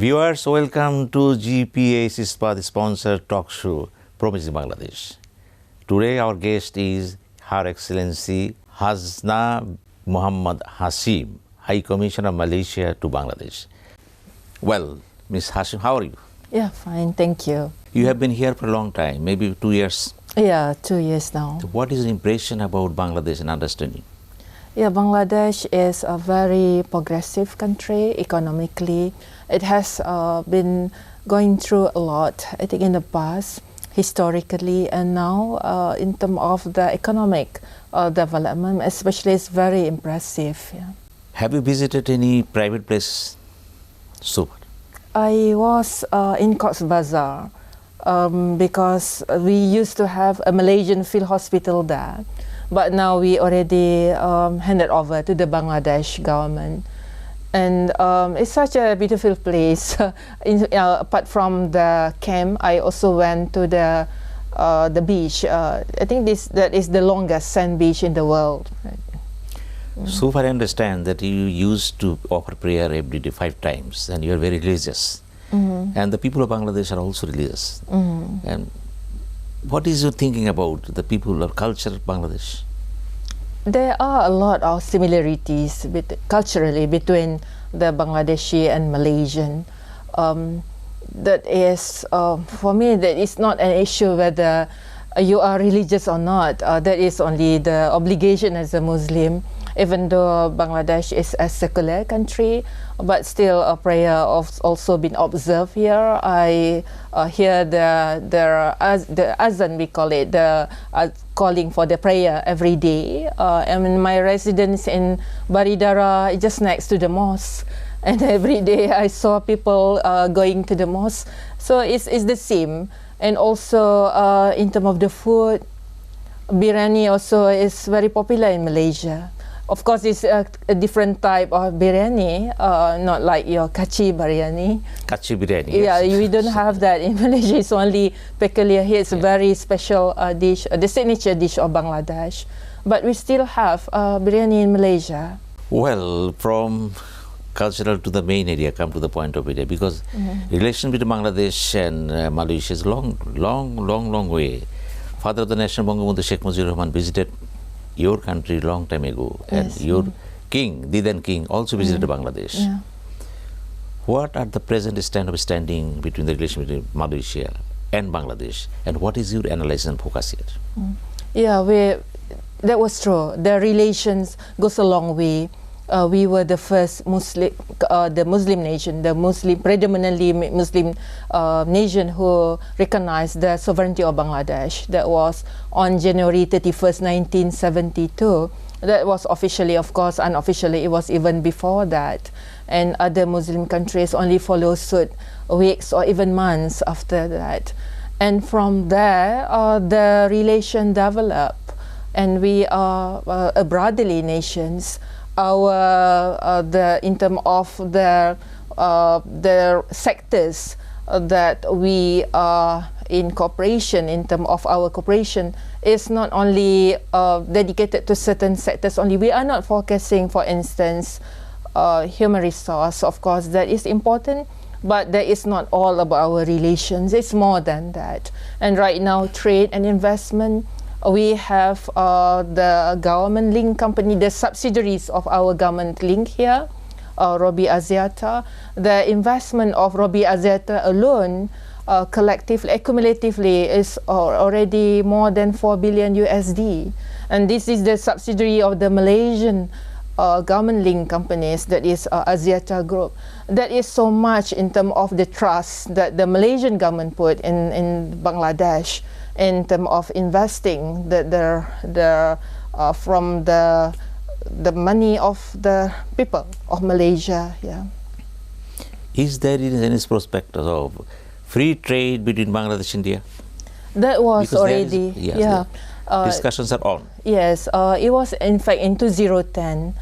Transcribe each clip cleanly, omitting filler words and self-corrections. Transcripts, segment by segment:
Viewers, welcome to GPA's sponsored talk show, Promising Bangladesh. Today our guest is Her Excellency Haznah Muhammad Hashim, High Commissioner of Malaysia to Bangladesh. Well, Ms. Hashim, how are you? Yeah, fine, thank you. You have been here for a long time, maybe 2 years. Yeah, 2 years now. So what is the impression about Bangladesh and understanding? Yeah, Bangladesh is a very progressive country economically. It has been going through a lot, I think, in the past, historically, and now in terms of the economic development, especially, it's very impressive. Yeah. Have you visited any private places so far? I was in Cox's Bazar because we used to have a Malaysian field hospital there. But now we already handed over to the Bangladesh government. And it's such a beautiful place. Apart from the camp, I also went to the beach. I think that is the longest sand beach in the world. Right? So far I understand that you used to offer prayer every day 5 times and you are very religious. And the people of Bangladesh are also religious. And what is your thinking about the people or culture of Bangladesh? There are a lot of similarities culturally between the Bangladeshi and Malaysian. That is, for me, that is not an issue whether you are religious or not. That is only the obligation as a Muslim. Even though Bangladesh is a secular country, but still a prayer also been observed here. I hear the azan, we call it, the calling for the prayer every day. And my residence in Baridara, just next to the mosque, and every day I saw people going to the mosque. So it's the same. And also in terms of the food, biryani also is very popular in Malaysia. Of course, it's a different type of biryani, not like your kachi biryani. Kachi biryani. Yeah, yes. we don't have that in Malaysia. It's only peculiar here. It's a very special dish, the signature dish of Bangladesh. But we still have biryani in Malaysia. Well, from cultural to the main area, come to the point of it, because relation between Bangladesh and Malaysia is long way. Father of the nation, Bangabandhu Sheikh Mujibur Rahman, visited your country long time ago, and Yes. your king, the then king, also visited Bangladesh. Yeah. What are the present standing between the relation between Malaysia and Bangladesh, and what is your analysis and focus here? Yeah, that was true. The relations goes a long way. We were the first Muslim nation, predominantly Muslim nation who recognized the sovereignty of Bangladesh. That was on January 31st, 1972. That was officially, of course. Unofficially, it was even before that. And other Muslim countries only follow suit weeks or even months after that. And from there, the relation developed. And we are a brotherly nations. In terms of the sectors that we are in cooperation, in terms of our cooperation, is not only dedicated to certain sectors only. We are not focusing, for instance, human resource. Of course, that is important, but that is not all about our relations. It's more than that. And right now, trade and investment, we have the government link company, the subsidiaries of our government link here, Robi Axiata. The investment of Robi Axiata alone, cumulatively, is already more than 4 billion USD. And this is the subsidiary of the Malaysian government link companies, that is Axiata Group. That is so much in terms of the trust that the Malaysian government put in Bangladesh, in terms of investing from the money of the people of Malaysia. Yeah. Is there any prospect of free trade between Bangladesh and India? That was Because already, discussions are on. Yes, it was in fact in 2010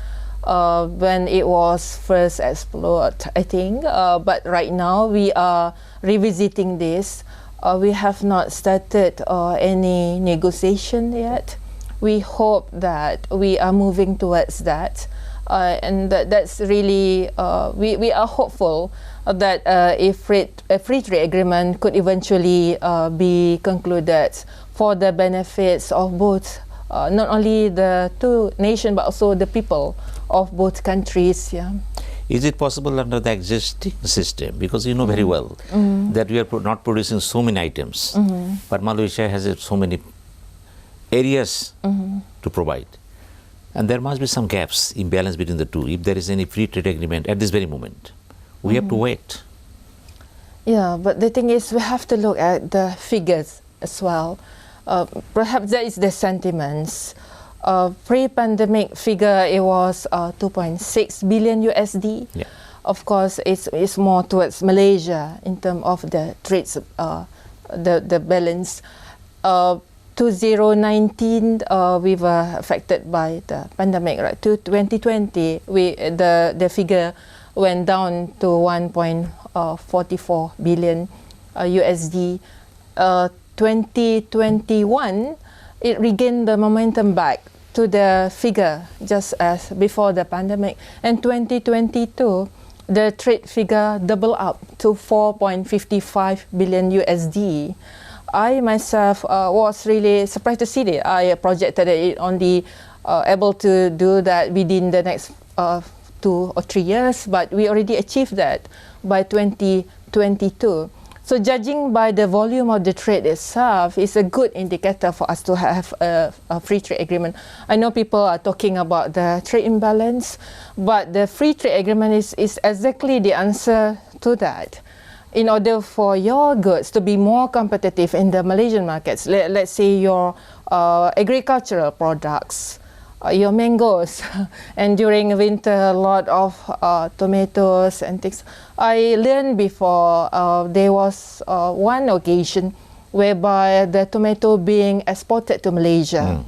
when it was first explored, I think. But right now we are revisiting this. We have not started any negotiation yet. We hope that we are moving towards that. and that's really we are hopeful that a free trade agreement could eventually be concluded for the benefits of both not only the two nations but also the people of both countries. Yeah. Is it possible under the existing system, because you know very well that we are not producing so many items, but Malaysia has so many areas to provide, and there must be some gaps, imbalance between the two. If there is any free trade agreement at this very moment, we have to wait. Yeah, but the thing is we have to look at the figures as well. Perhaps that is the sentiments. Pre-pandemic figure, it was 2.6 billion USD. Yeah. Of course, it's more towards Malaysia in terms of the trades, the balance. 2019, we were affected by the pandemic. Right, to 2020, the figure went down to 1.44 billion USD. 2021, it regained the momentum back to the figure just as before the pandemic. And 2022, the trade figure doubled up to 4.55 billion USD. I myself was really surprised to see it. I projected that it only able to do that within the next 2 or 3 years, but we already achieved that by 2022. So judging by the volume of the trade itself is a good indicator for us to have a free trade agreement. I know people are talking about the trade imbalance, but the free trade agreement is exactly the answer to that. In order for your goods to be more competitive in the Malaysian markets, let's say your agricultural products, your mangoes, and during winter a lot of tomatoes and things. I learned before there was one occasion whereby the tomato being exported to Malaysia,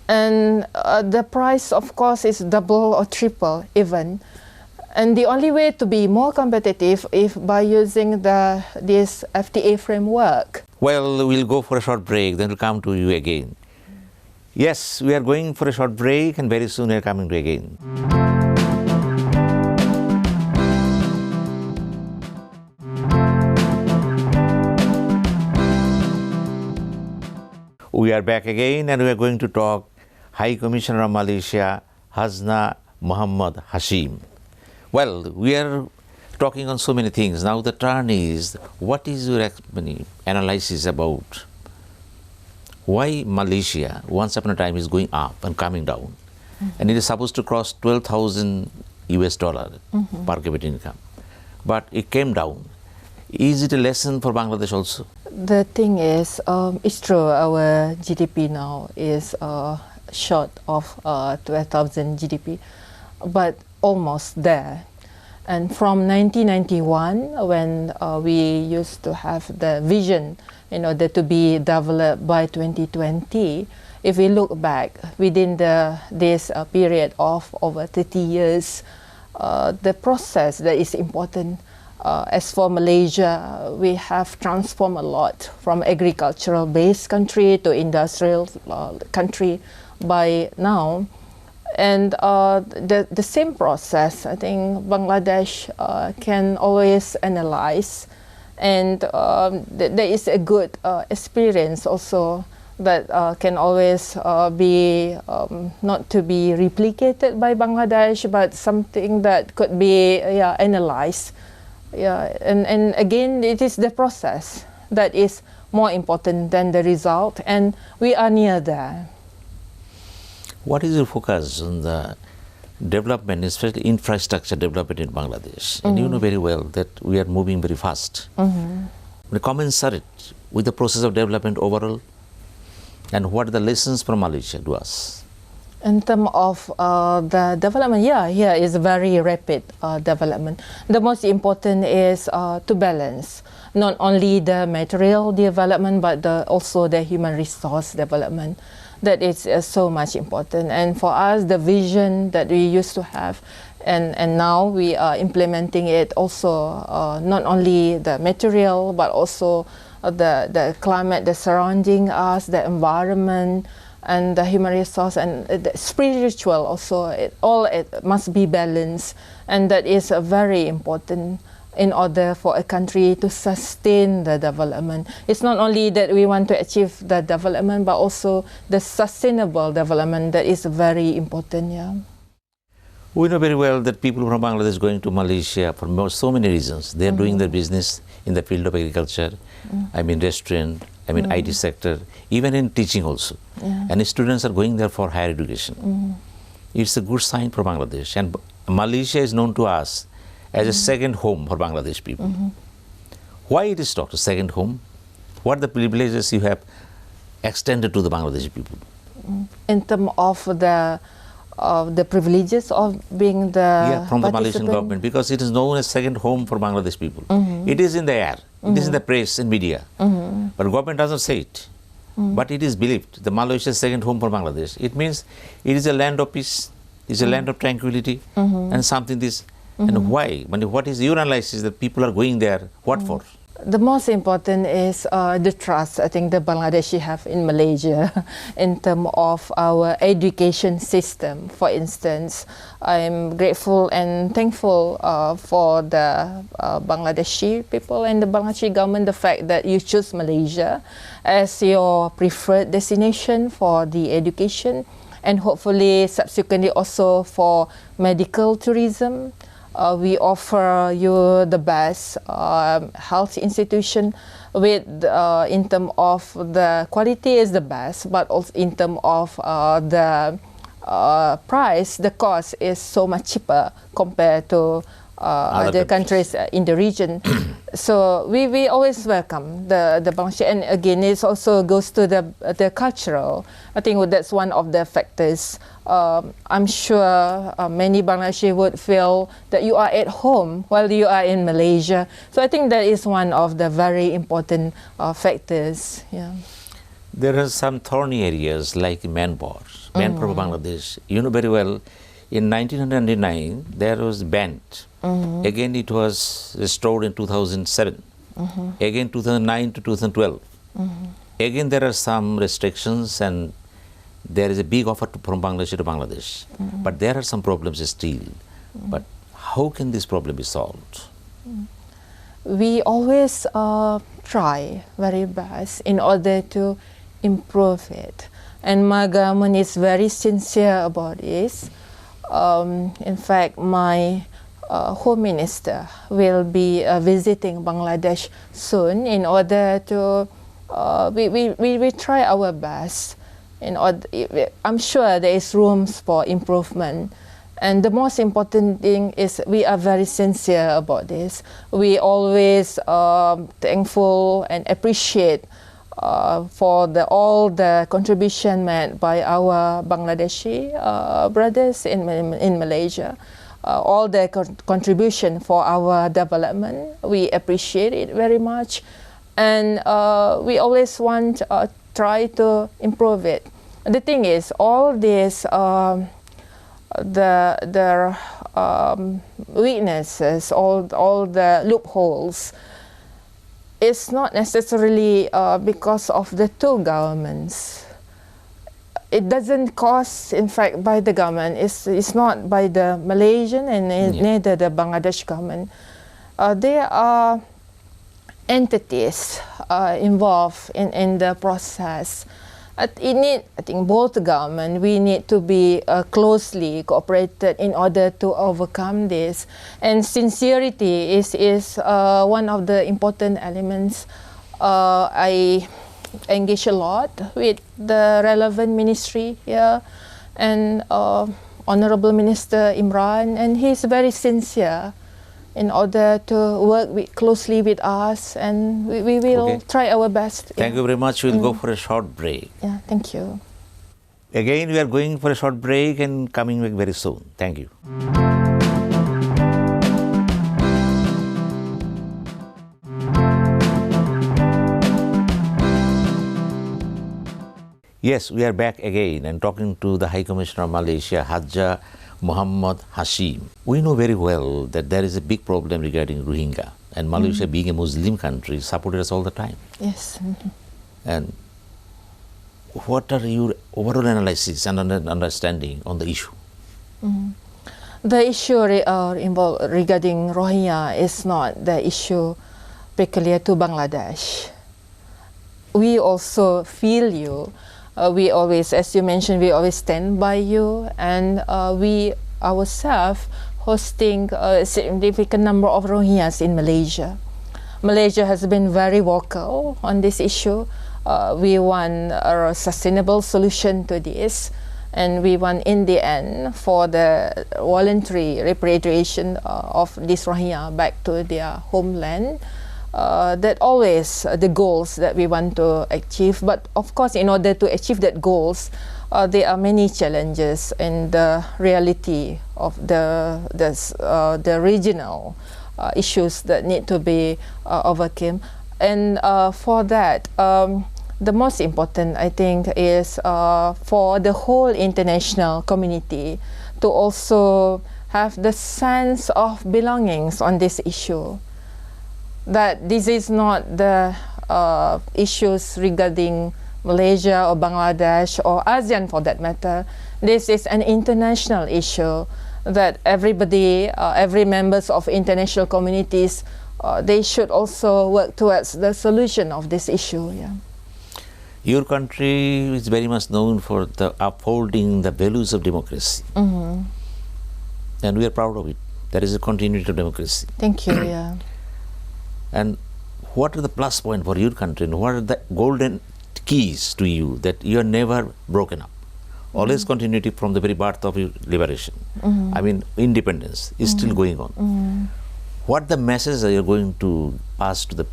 and the price of course is double or triple even. And the only way to be more competitive is by using this FTA framework. Well, we'll go for a short break, then we'll come to you again. Yes, we are going for a short break, and very soon we are coming to you again. We are back again, and we are going to talk High Commissioner of Malaysia, Haznah Muhammad Hashim. Well, we are talking on so many things. Now the turn is, what is your analysis about why Malaysia, once upon a time, is going up and coming down, and it is supposed to cross 12,000 US dollar per capita income, but it came down. Is it a lesson for Bangladesh also? The thing is, it's true, our GDP now is short of 12,000 GDP, but almost there. And from 1991, when we used to have the vision in order to be developed by 2020, if we look back within this period of over 30 years, the process that is important. As for Malaysia, we have transformed a lot from agricultural-based country to industrial country by now. And the same process, I think Bangladesh can always analyze, and there is a good experience also that can always be not to be replicated by Bangladesh, but something that could be analyzed. Yeah, and again, it is the process that is more important than the result, and we are near there. What is your focus on the development, especially infrastructure development in Bangladesh? And you know very well that we are moving very fast. Commensurate with the process of development overall, and what are the lessons from Malaysia to us? In terms of the development, here is very rapid development. The most important is to balance not only the material development, but also the human resource development. That is so much important. And for us, the vision that we used to have, and now we are implementing it also, not only the material, but also the climate, the surrounding us, the environment, and the human resource and the spiritual also. It must be balanced, and that is very important in order for a country to sustain the development. It's not only that we want to achieve the development, but also the sustainable development that is very important. Yeah. We know very well that people from Bangladesh going to Malaysia for so many reasons. They are doing their business in the field of agriculture, I mean restaurant, I mean IT sector, even in teaching also. And students are going there for higher education. It's a good sign for Bangladesh. And Malaysia is known to us as a second home for Bangladesh people. Why it is talked a second home? What are the privileges you have extended to the Bangladeshi people? In terms of the privileges of being the from the Malaysian government, because it is known as second home for Bangladesh people. It is in the air, it is in the press and media, but government doesn't say it. But it is believed, the Malaysia is second home for Bangladesh. It means it is a land of peace, it is a land of tranquility, and something this. And why? What is your analysis that people are going there? What for? The most important is the trust I think the Bangladeshi have in Malaysia in terms of our education system. For instance, I'm grateful and thankful for the Bangladeshi people and the Bangladeshi government, the fact that you choose Malaysia as your preferred destination for the education, and hopefully subsequently also for medical tourism. We offer you the best health institution with in terms of the quality is the best, but also in terms of the price, the cost is so much cheaper compared to other countries in the region. So we always welcome the Bangladeshi, and again it also goes to the cultural. I think that's one of the factors. I'm sure many Bangladeshi would feel that you are at home while you are in Malaysia. So I think that is one of the very important factors. Yeah. There are some thorny areas like manpower for Bangladesh. You know very well, in 1999 there was banned. Again it was restored in 2007. Again 2009 to 2012. Again there are some restrictions, and there is a big offer from Bangladesh to Bangladesh. But there are some problems still. But how can this problem be solved? We always try very best in order to improve it. And my government is very sincere about this. In fact, my Home Minister will be visiting Bangladesh soon in order to, we try our best. I'm sure there is room for improvement. And the most important thing is we are very sincere about this. We always thankful and appreciate for all the contribution made by our Bangladeshi brothers in Malaysia. All the contribution for our development, we appreciate it very much, and we always want try to improve it. The thing is, all this the weaknesses, all the loopholes, it's not necessarily because of the two governments. It doesn't cost, in fact, by the government. It's not by the Malaysian and neither the Bangladesh government. There are entities involved in the process. I think both government, we need to be closely cooperated in order to overcome this. And sincerity is one of the important elements. I engage a lot with the relevant ministry here, and Honorable Minister Imran, and he's very sincere in order to work closely with us, and we will try our best. Thank you very much. We'll go for a short break. Yeah, thank you. Again, we are going for a short break and coming back very soon. Thank you. Yes, we are back again and talking to the High Commissioner of Malaysia, Haja Muhammad Hashim. We know very well that there is a big problem regarding Rohingya, and Malaysia being a Muslim country supported us all the time. Yes. And what are your overall analysis and understanding on the issue? The issue regarding Rohingya is not the issue peculiar to Bangladesh. We also feel you. We always, as you mentioned, we always stand by you, and we ourselves hosting a significant number of Rohingyas in Malaysia. Malaysia has been very vocal on this issue. We want a sustainable solution to this, and we want in the end for the voluntary repatriation of these Rohingya back to their homeland. That always the goals that we want to achieve. But of course, in order to achieve that goals, there are many challenges in the reality of the regional issues that need to be overcome. And for that, the most important, I think, is for the whole international community to also have the sense of belongings on this issue. That this is not the issues regarding Malaysia or Bangladesh or ASEAN for that matter. This is an international issue that everybody, every members of international communities, they should also work towards the solution of this issue. Yeah. Your country is very much known for the upholding the values of democracy. And we are proud of it. There is a continuity of democracy. Thank you. Yeah. And what are the plus points for your country, and what are the golden keys to you that you are never broken up? Always continuity from the very birth of your liberation. I mean, independence is still going on. What the message are you going to pass to the,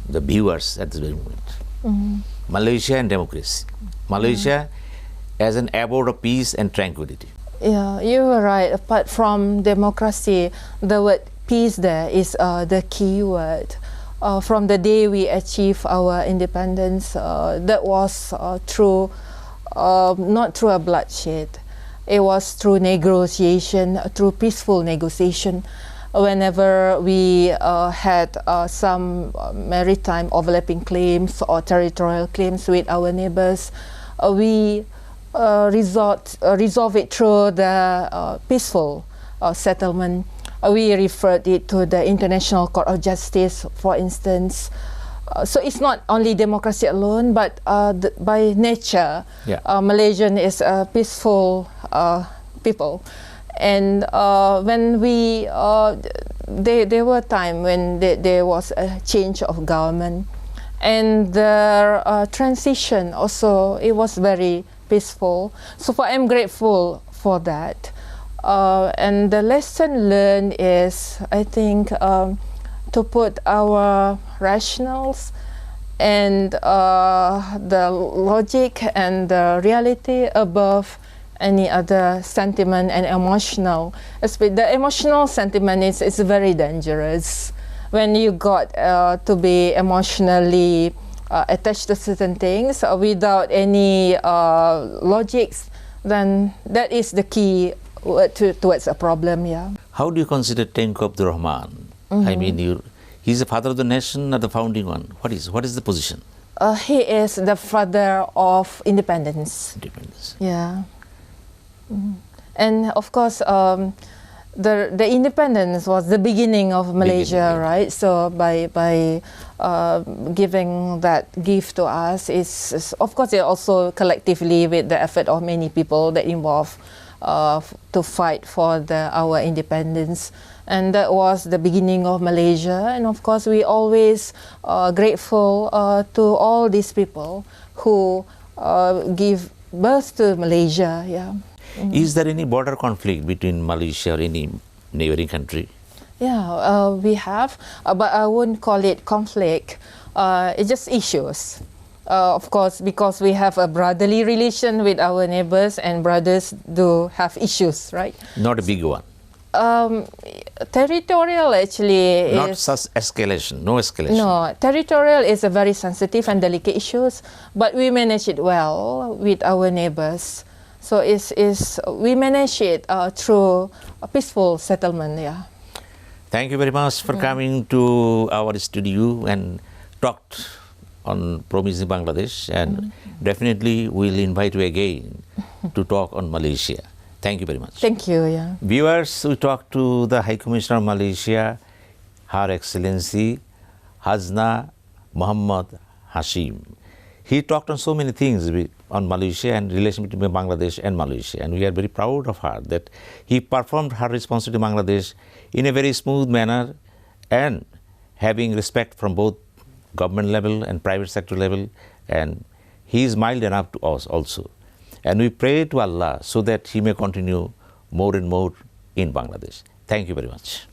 the viewers at this very moment? Malaysia and democracy. Malaysia as an abode of peace and tranquility. Yeah, you were right. Apart from democracy, the word peace there is the key word. From the day we achieved our independence, that was through, not through a bloodshed. It was through negotiation, through peaceful negotiation. Whenever we had some maritime overlapping claims or territorial claims with our neighbors, we resolve it through the peaceful settlement. We referred it to the International Court of Justice, for instance. So it's not only democracy alone, but by nature, Malaysian is a peaceful people. And when we, there were times when there was a change of government, and the transition also, it was very peaceful. So I'm grateful for that. And the lesson learned is, I think, to put our rationals and the logic and the reality above any other sentiment and emotional. The emotional sentiment is very dangerous. When you got to be emotionally attached to certain things without any logics, then that is the key towards a problem. Yeah. How do you consider Tengku Abdul Rahman? I mean, he's the father of the nation or the founding one? What is the position? He is the father of independence. Independence. Yeah. And of course, the independence was the beginning of Malaysia, right? So by giving that gift to us is of course it also collectively with the effort of many people that involved to fight for our independence. And that was the beginning of Malaysia. And of course, we always grateful to all these people who give birth to Malaysia. Yeah. Is there any border conflict between Malaysia or any neighboring country? Yeah, we have, but I wouldn't call it conflict. It's just issues. Of course, because we have a brotherly relation with our neighbors, and brothers do have issues, right? Not a big one. Territorial actually not is... such escalation, no escalation. No, territorial is a very sensitive and delicate issues, but we manage it well with our neighbors. So we manage it through a peaceful settlement, yeah. Thank you very much for coming to our studio and talked on Promising Bangladesh, and definitely we'll invite you again to talk on Malaysia. Thank you very much. Thank you. Yeah. Viewers, we talked to the High Commissioner of Malaysia, Her Excellency Haznah Muhammad Hashim. He talked on so many things on Malaysia and relation between Bangladesh and Malaysia, and we are very proud of her that he performed her responsibility in Bangladesh in a very smooth manner and having respect from both government level and private sector level, and he is mild enough to us also. And we pray to Allah so that he may continue more and more in Bangladesh. Thank you very much.